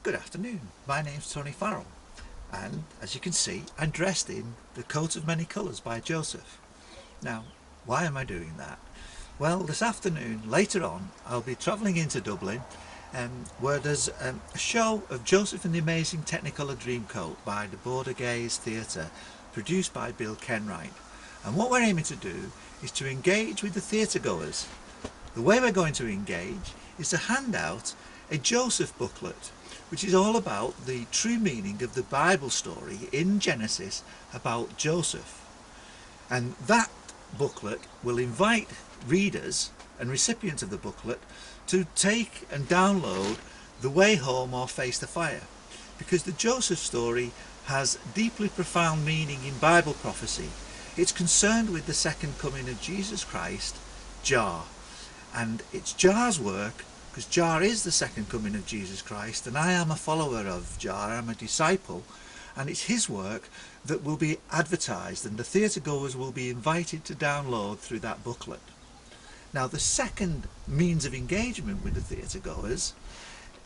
Good afternoon, my name's Tony Farrell, and as you can see I'm dressed in the coat of many colours by Joseph. Now, why am I doing that? Well, this afternoon, later on, I'll be travelling into Dublin where there's a show of Joseph and the Amazing Technicolor Dreamcoat by the Border Gaze Theatre, produced by Bill Kenwright. And what we're aiming to do is to engage with the theatre goers. The way we're going to engage is to hand out a Joseph booklet, which is all about the true meaning of the Bible story in Genesis about Joseph. And that booklet will invite readers and recipients of the booklet to take and download The Way Home or Face the Fire, because the Joseph story has deeply profound meaning in Bible prophecy. It's concerned with the second coming of Jesus Christ, Jah, and it's Jah's work, because Jah is the second coming of Jesus Christ, and I am a follower of Jah, I'm a disciple, and it's his work that will be advertised, and the theatre goers will be invited to download through that booklet. Now, the second means of engagement with the theatre goers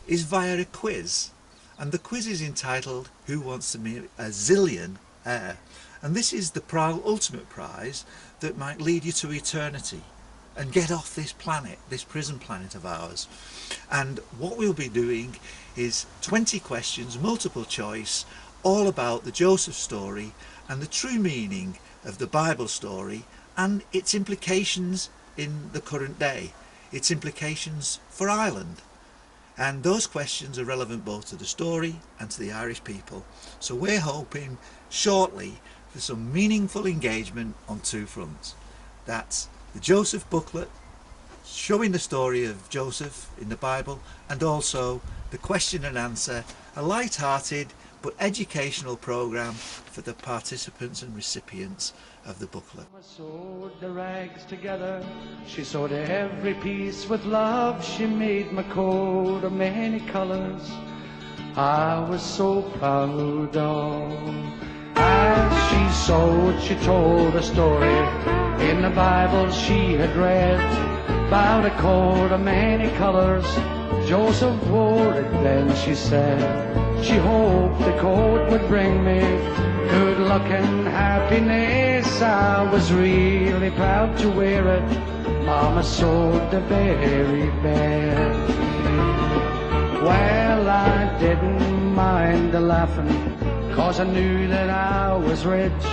is via a quiz, and the quiz is entitled Who Wants to Be a Zillionaire? And this is the ultimate prize that might lead you to eternity and get off this planet, this prison planet of ours. And what we'll be doing is 20 questions, multiple choice, all about the Joseph story and the true meaning of the Bible story and its implications in the current day, its implications for Ireland. And those questions are relevant both to the story and to the Irish people. So we're hoping shortly for some meaningful engagement on two fronts. That's the Joseph booklet, showing the story of Joseph in the Bible, and also the question and answer, a light-hearted but educational programme for the participants and recipients of the booklet. Mama sewed the rags together, she sewed every piece with love, she made my coat of many colours, I was so proud of. As she sewed, she told a story in the Bible she had read about a coat of many colours. Joseph wore it then, she said. She hoped the coat would bring me good luck and happiness. I was really proud to wear it. Mama sewed the very best. Well, I didn't mind the laughing, 'cause I knew that I was rich.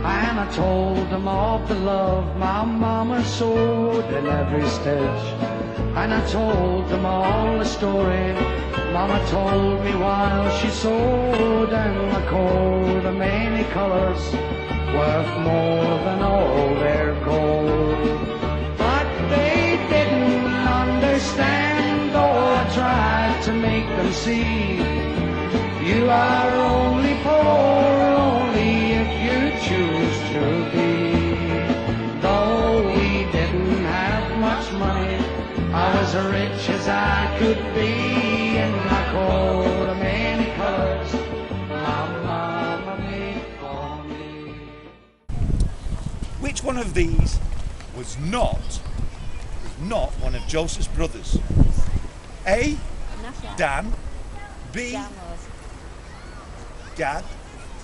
And I told them of the love my mama sewed in every stitch. And I told them all the story mama told me while she sewed, and my coat of many colours, worth more than all their gold. But they didn't understand, though I tried to make them see. You are only poor, only if you choose to be. Though we didn't have much money, I was as rich as I could be, in my coat of many colours my mama made for me. Which one of these was not one of Joseph's brothers? A. Dan, B. Gad,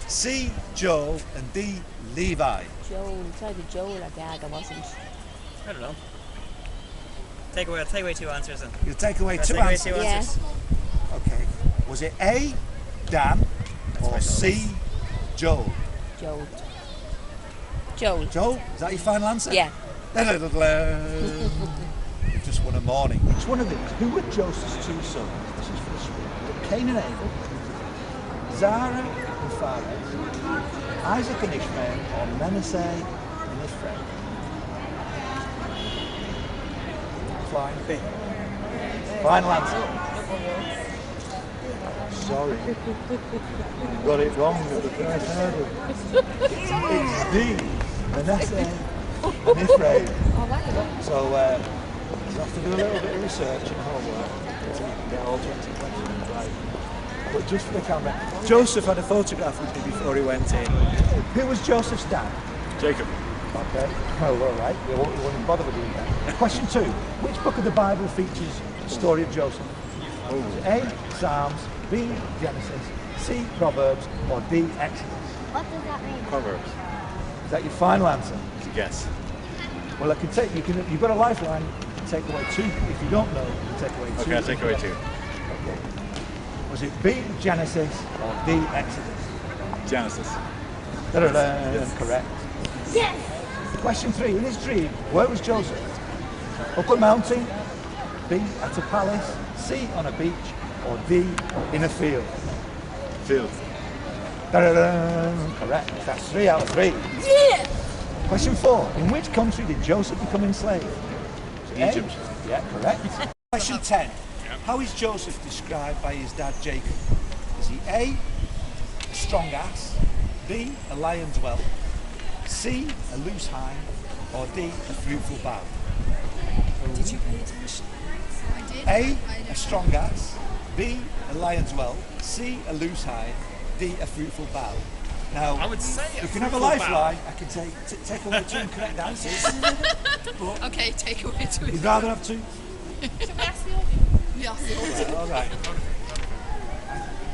C. Joel, and D. Levi. Joel, it's either Joel or Gad, I wasn't. I don't know. Take away two answers then. You'll take away two Take away answers? two answers. Okay. Was it A. Dan or C. Joel? Joel. Joel. Joel? Is that your final answer? Yeah. You've just won a morning. Which one of these? Who were Joseph's two sons? This is for the screen. Cain and Abel, Zara and Phares, Isaac and Ishmael, or Manasseh and Ephraim? Flying B. Final answer. Sorry. You got it wrong at the first hurdle. It's D. Manasseh and Ephraim. So you have to do a little bit of research and homework so you can get all 20 questions right. But just for the camera, Joseph had a photograph with me before he went in. Who was Joseph's dad? Jacob. Okay, well, all right, you won't bother with doing that. Question 2, which book of the Bible features the story of Joseph? A. Psalms, B. Genesis, C. Proverbs, or D. Exodus? What does that mean? Proverbs. Is that your final answer? It's a guess. Well, I can take you've got a lifeline. You can take away 2. If you don't know, you can take away 2. Okay, I'll take away 2. Okay. Was it B. Genesis or D. Exodus? Genesis. Da-da-da, correct. Yes! Question 3. In his dream, where was Joseph? Up a mountain, B. At a palace, C. On a beach, or D. In a field? Field. Da-da-da, correct. That's 3 out of 3. Yeah! Question 4. In which country did Joseph become enslaved? Egypt. Yeah, correct. Question 10. How is Joseph described by his dad Jacob? Is he A. a strong ass, B. a lion's whelp, C. a loose hind, or D. a fruitful bough? Did you pay attention? I did. A. a strong ass, B. a lion's whelp, C. a loose hind, D. a fruitful bough. Now, I would say you can have a lifeline. I can take away 2 incorrect answers. But Okay, take away 2. you'd rather have 2? Should we ask the audience? Right, all right.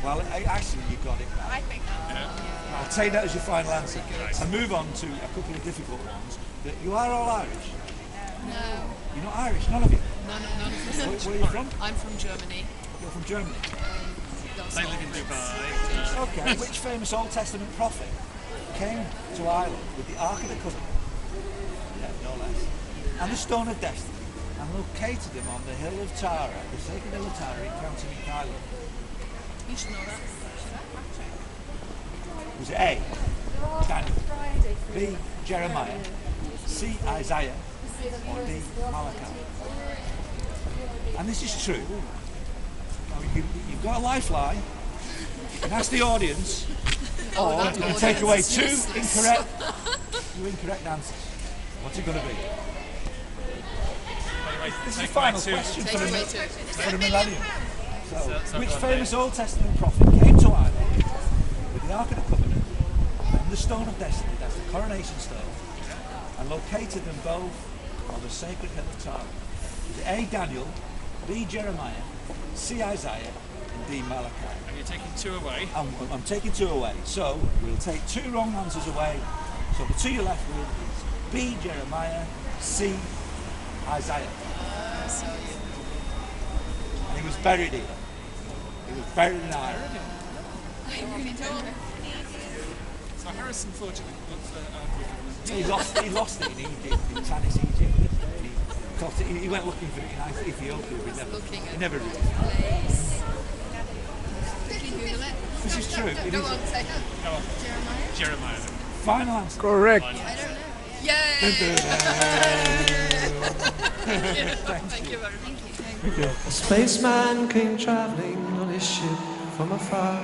Well, actually, you got it. I think I'll take that as your final answer. And move on to a couple of difficult ones. That you are all Irish. no. You're not Irish, none of you. None of Where are you from? I'm from Germany. You're from Germany. That's They all. live in Dubai. Okay. Which famous Old Testament prophet came to Ireland with the Ark of the Covenant? Yeah, no less. And the Stone of Destiny, and located them on the hill of Tara, the sacred hill of Tara in County Meath, Ireland. You should know that. Was it A. Daniel, B. Jeremiah, C. Isaiah, or D. Malachi? And this is true. Now, you've got a lifeline. You can ask the audience, or that you can take away audience, 2 useless. incorrect answers. What's it going to be? This is the Take final away 2. question Take away 2. for the millennium. So, So which go on, famous Dave. Old Testament prophet came to Ireland with the Ark of the Covenant and the Stone of Destiny, that's the coronation stone, and located them both on the sacred hill of Tara? Is it A. Daniel, B. Jeremiah, C. Isaiah, and D. Malachi? And you're taking 2 away. I'm taking 2 away, so we'll take 2 wrong answers away. So the 2 you're left with is B. Jeremiah, C. Isaiah. And he was buried here. He was buried in Ireland. I really don't. So Harrison thought you looked He lost it in Egypt, in Tanis, Egypt. He went looking for it in Ethiopia, but he never reached it. Place. Quickly Google it. This is true. It Go is on, say it. Go on. Jeremiah? Jeremiah. final answer. Correct. I don't know. Yay! Thank you very much. A spaceman came traveling on his ship from afar.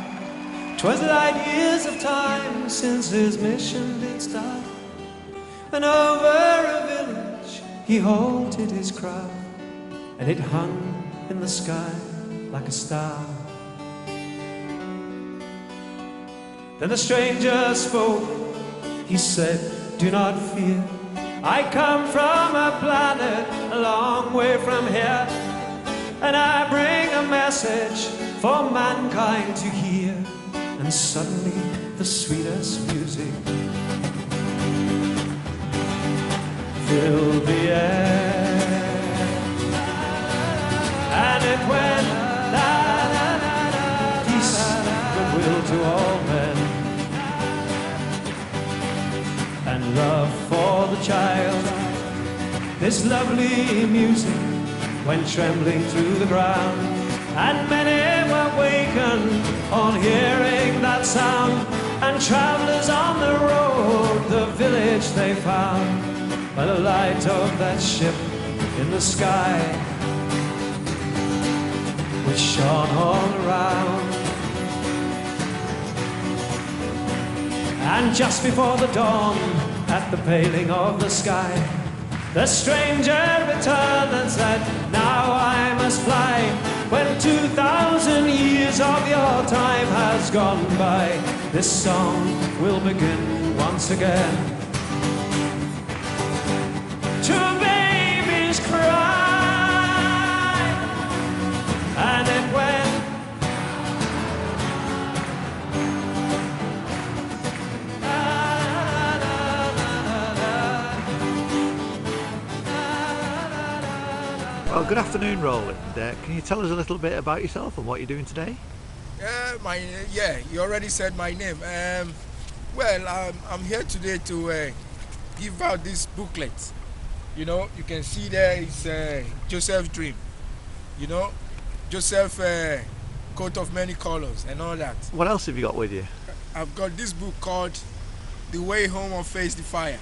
'Twas light years of time since his mission did start. And over a village he halted his craft, and it hung in the sky like a star. Then the stranger spoke, he said, "Do not fear, I come from a planet a long way from here, and I bring a message for mankind to hear." And suddenly the sweetest music filled the air, and it went la la la la, peace, goodwill to all men, and love for the child. This lovely music went trembling through the ground, and many were wakened on hearing that sound. And travelers on the road, the village they found, by the light of that ship in the sky, which shone all around. And just before the dawn, at the paling of the sky, the stranger returned and said, "Now I must fly. When 2,000 years of your time has gone by, this song will begin once again." Two babies cry, and it went Well, good afternoon, Roland. Can you tell us a little bit about yourself and what you're doing today? You already said my name. I'm here today to give out this booklet. You know, you can see there is Joseph's dream. You know, Joseph coat of many colors and all that. What else have you got with you? I've got this book called The Way Home or Face the Fire.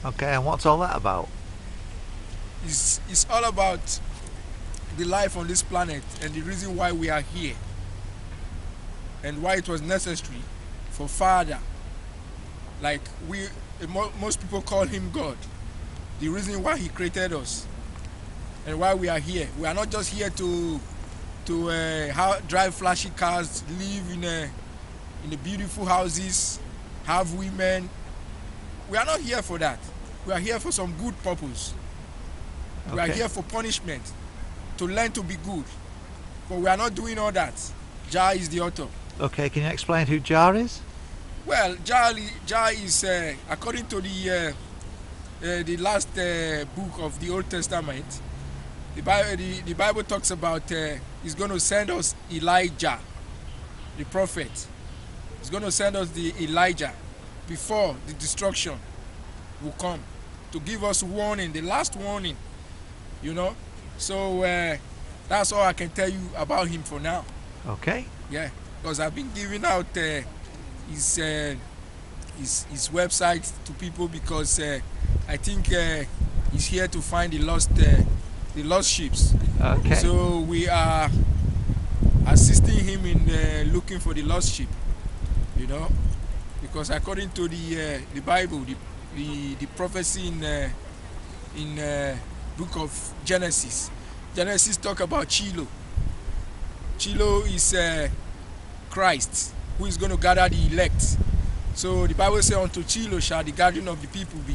Okay, and what's all that about? It's all about the life on this planet and the reason why we are here and why it was necessary for Father, like most people call him God, the reason why he created us and why we are here. We are not just here to drive flashy cars, live in the beautiful houses, have women. We are not here for that. We are here for some good purpose. We are here for punishment, to learn to be good. But we are not doing all that. Jah is the author. Okay, can you explain who Jar is? Well, Jah is, according to the last book of the Old Testament, the Bible talks about he's going to send us Elijah, the prophet. He's going to send us the Elijah before the destruction will come, to give us warning, the last warning, you know. So that's all I can tell you about him for now. Okay. Yeah, because I've been giving out his website to people because I think he's here to find the lost sheep. Okay. So we are assisting him in looking for the lost sheep, you know, because according to the Bible, the prophecy in book of Genesis talk about Shiloh. Shiloh is Christ, who is going to gather the elect. So the Bible says, unto Shiloh shall the gathering of the people be.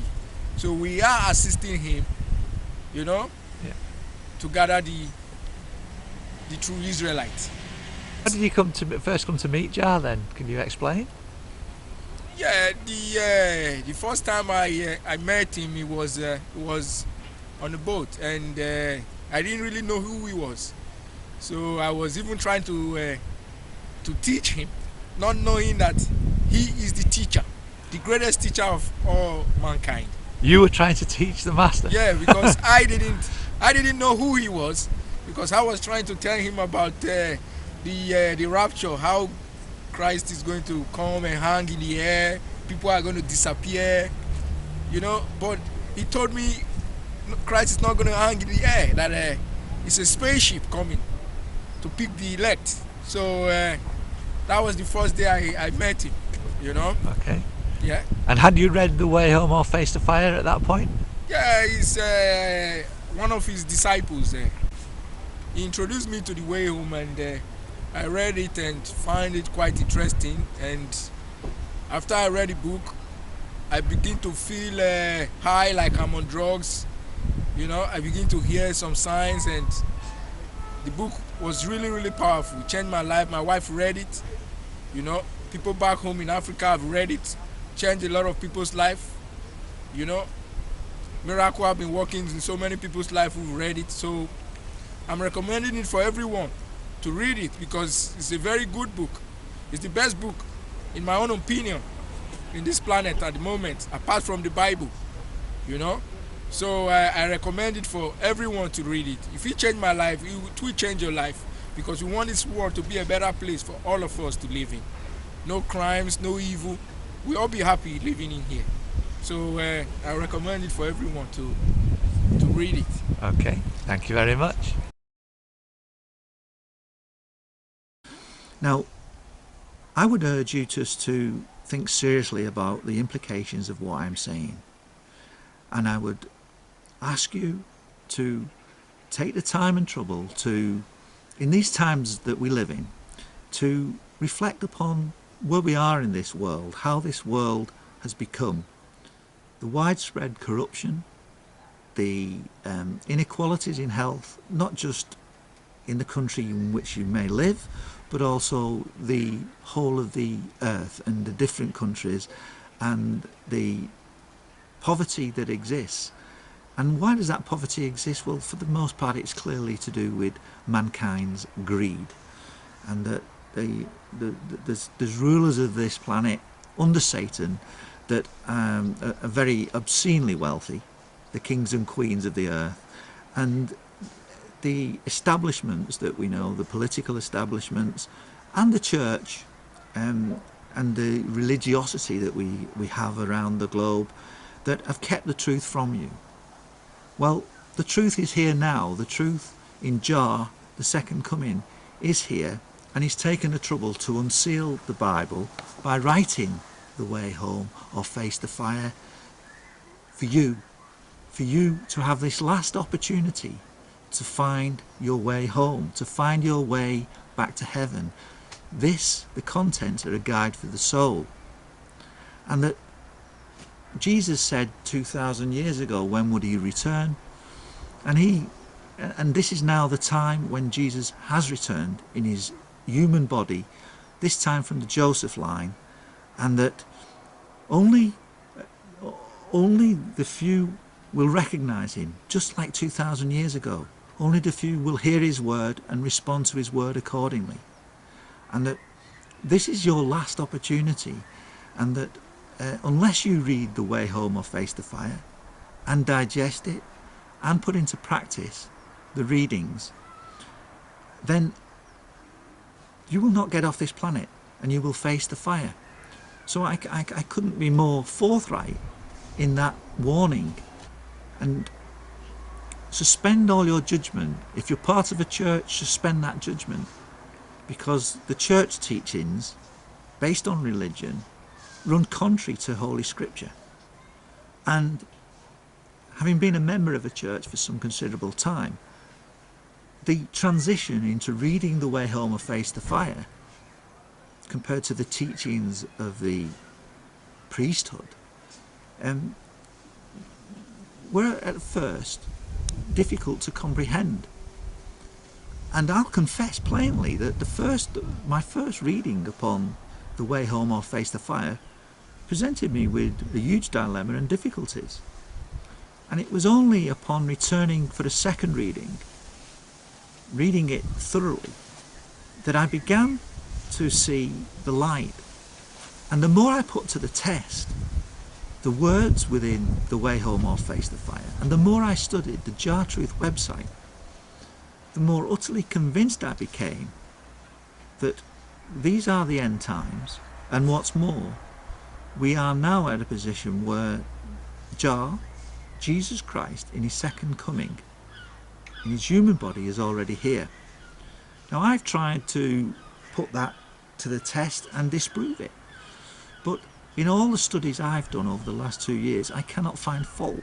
So we are assisting him, you know, to gather the true Israelites. How did you first come to meet Jar then? Can you explain? Yeah, the first time I met him, he was on a boat, and I didn't really know who he was. So I was even trying to teach him, not knowing that he is the teacher, the greatest teacher of all mankind. You were trying to teach the master? Yeah, because I didn't know who he was, because I was trying to tell him about the rapture, how Christ is going to come and hang in the air, people are going to disappear, you know. But he told me Christ is not going to hang in the air, that it's a spaceship coming to pick the elect. So that was the first day I met him, you know. Okay. Yeah. And had you read The Way Home or Face the Fire at that point? Yeah, he's one of his disciples. He introduced me to The Way Home, and I read it and found it quite interesting. And after I read the book, I begin to feel high, like I'm on drugs. You know, I begin to hear some signs, and the book was really, really powerful. It changed my life. My wife read it. You know, people back home in Africa have read it. Changed a lot of people's life. You know, Miracle have been working in so many people's life who've read it. So I'm recommending it for everyone to read it, because it's a very good book. It's the best book, in my own opinion, in this planet at the moment, apart from the Bible, you know. So I recommend it for everyone to read it. If it changed my life, it will change your life, because we want this world to be a better place for all of us to live in. No crimes, no evil. We'll all be happy living in here. So I recommend it for everyone to read it. Okay, thank you very much. Now, I would urge you just to think seriously about the implications of what I'm saying. And I would ask you to take the time and trouble to, in these times that we live in, to reflect upon where we are in this world, how this world has become, the widespread corruption, the inequalities in health, not just in the country in which you may live, but also the whole of the earth and the different countries, and the poverty that exists, And why does that poverty exist? Well, for the most part, it's clearly to do with mankind's greed, and that there's rulers of this planet under Satan that are very obscenely wealthy, the kings and queens of the earth, and the establishments that we know, the political establishments, and the church, and the religiosity that we have around the globe, that have kept the truth from you. Well, the truth is here now. The truth in Jah, the second coming, is here, and he's taken the trouble to unseal the Bible by writing the way home or face the fire for you to have this last opportunity to find your way home, to find your way back to heaven. The contents are a guide for the soul. And that Jesus said 2,000 years ago, when would he return? And this is now the time when Jesus has returned in his human body, this time from the Joseph line, and that only the few will recognize him, just like 2,000 years ago. Only the few will hear his word and respond to his word accordingly. And that this is your last opportunity, and that unless you read The Way Home or Face the Fire and digest it and put into practice the readings, then you will not get off this planet and you will face the fire. So I couldn't be more forthright in that warning. And suspend all your judgment. If you're part of a church, suspend that judgment, because the church teachings based on religion run contrary to Holy Scripture. And having been a member of a church for some considerable time, the transition into reading The Way Home or Face the Fire compared to the teachings of the priesthood were at first difficult to comprehend. And I'll confess plainly that my first reading upon The Way Home or Face the Fire presented me with a huge dilemma and difficulties. And it was only upon returning for a second reading it thoroughly, that I began to see the light. And the more I put to the test the words within The Way Home or Face the Fire, and the more I studied the Jah Truth website, the more utterly convinced I became that these are the end times. And what's more, we are now at a position where Jah, Jesus Christ, in his second coming, in his human body, is already here. Now, I've tried to put that to the test and disprove it, but in all the studies I've done over the last 2 years, I cannot find fault,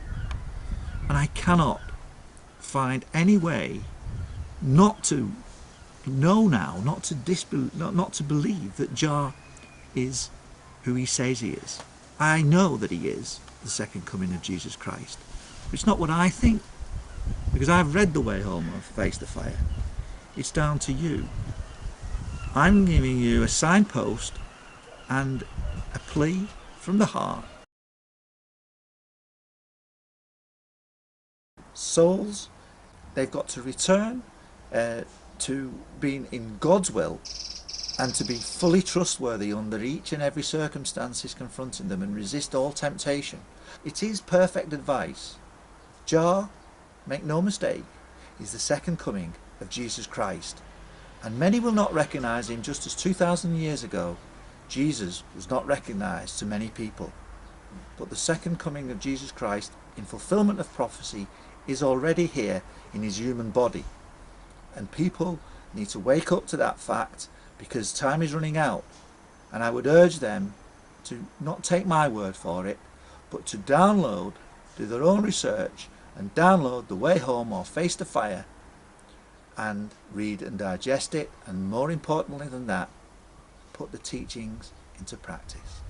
and I cannot find any way not to know now, not to believe that Jah is who he says he is. I know that he is the second coming of Jesus Christ. It's not what I think, because I've read The Way Home or Face the Fire. It's down to you. I'm giving you a signpost and a plea from the heart. Souls, they've got to return to being in God's will, and to be fully trustworthy under each and every circumstances confronting them, and resist all temptation. It is perfect advice. Jah, make no mistake, is the second coming of Jesus Christ, and many will not recognize him, just as 2,000 years ago Jesus was not recognized to many people. But the second coming of Jesus Christ, in fulfillment of prophecy, is already here in his human body, and people need to wake up to that fact, because time is running out. And I would urge them to not take my word for it, but to do their own research and download The Way Home or Face the Fire, and read and digest it, and more importantly than that, put the teachings into practice.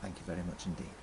Thank you very much indeed.